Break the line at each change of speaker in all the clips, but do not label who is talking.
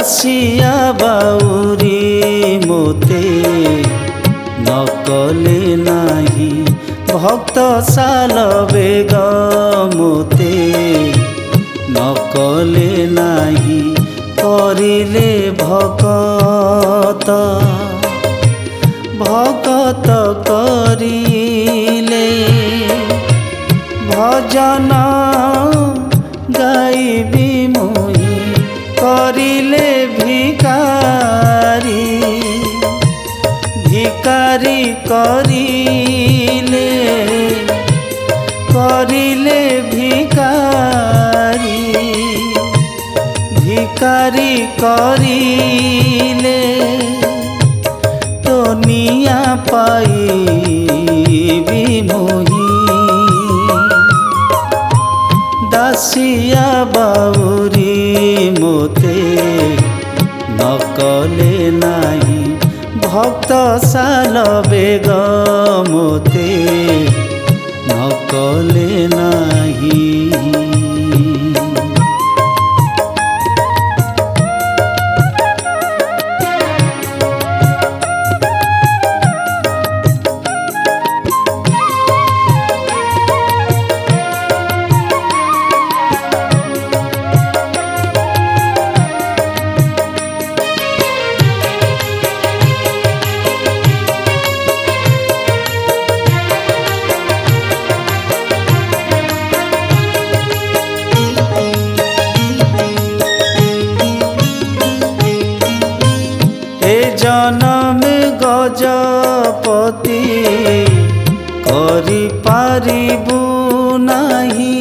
दासिया बाउरी मोते नकले नाही भक्त साल बेग मोते नकले नाही करिले भकत भकत करिले भजन गाइबी मुहि करिले भिकारी भिकारी करिले करिले भिकारी भिकारी करिले तो निया पाइबी मुहि दासिया बाउरी मोते नकले नाही भक्त साल बेग मोते नकले नाही। जन्म गजपति करि पारिबु नाही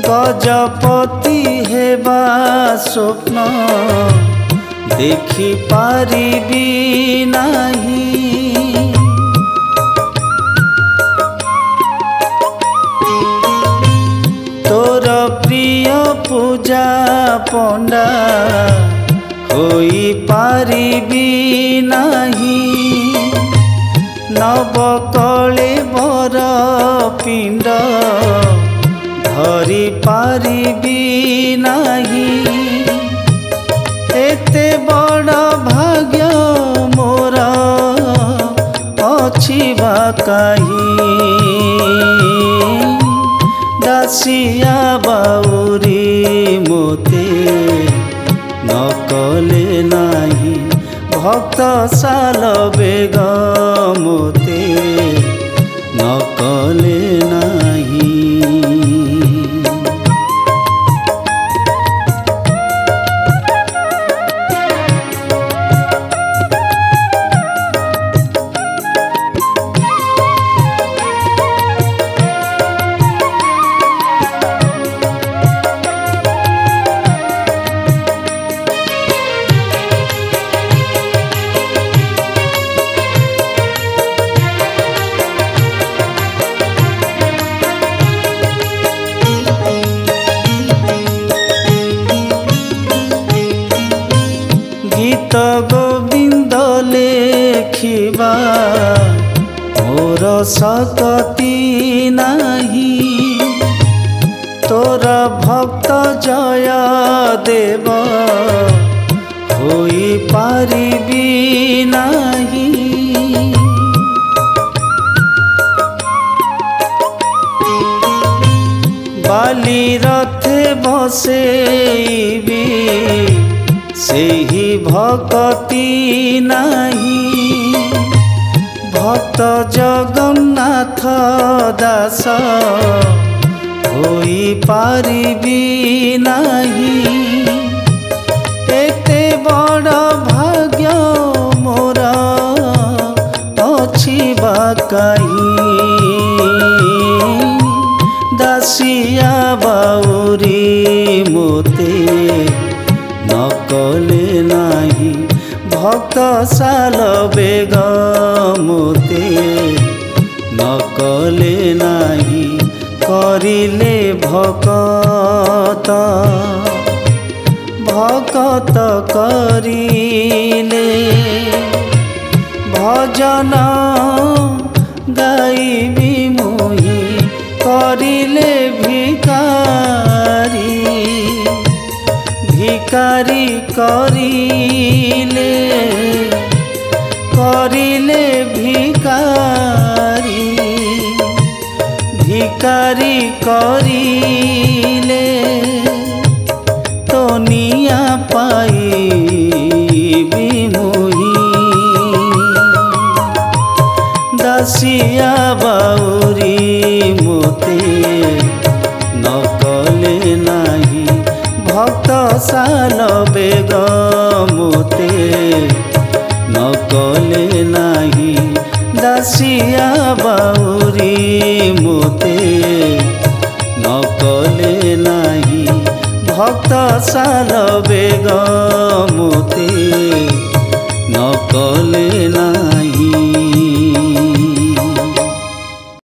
गजपति हेबा स्वप्न देखि पारिबी नाही तोर प्रिय पूजा पंडा होई पारिबी नाही नवकले बर पिंड धरी पारिबी नाही एते बड़ भाग्य मोर अछि बा काहि दासिया बाउरी मोते नकले नाही भक्त साल बेग मोते नकले नाही। गीत गोविंद लेखिबा मोर सकती नाही तोर भक्त जय देव होई पारिबी नाही बाली रथे बसेबी सेही भक्ति नाही भक्त जगन्नाथ दास होई पारिबी नाही एते बड़ भाग्य मोर अछि बा काहि दासिया बाउरी मोते नकले नाही भक्त साल बेग मोते नकले नाही करिले भकत भकत करिले भजन गाइबी मुहि करिले भिकारी भिकारी करिले करिले भिकारी भिकारी करिले तो निया पाइबी मुही दासिया बाउरी मोते नकले नाही भक्त साल बेग मोते नकले नाही दासिया बाउरी मोते नकले नाही भक्त साल बेग मोते नकले ना।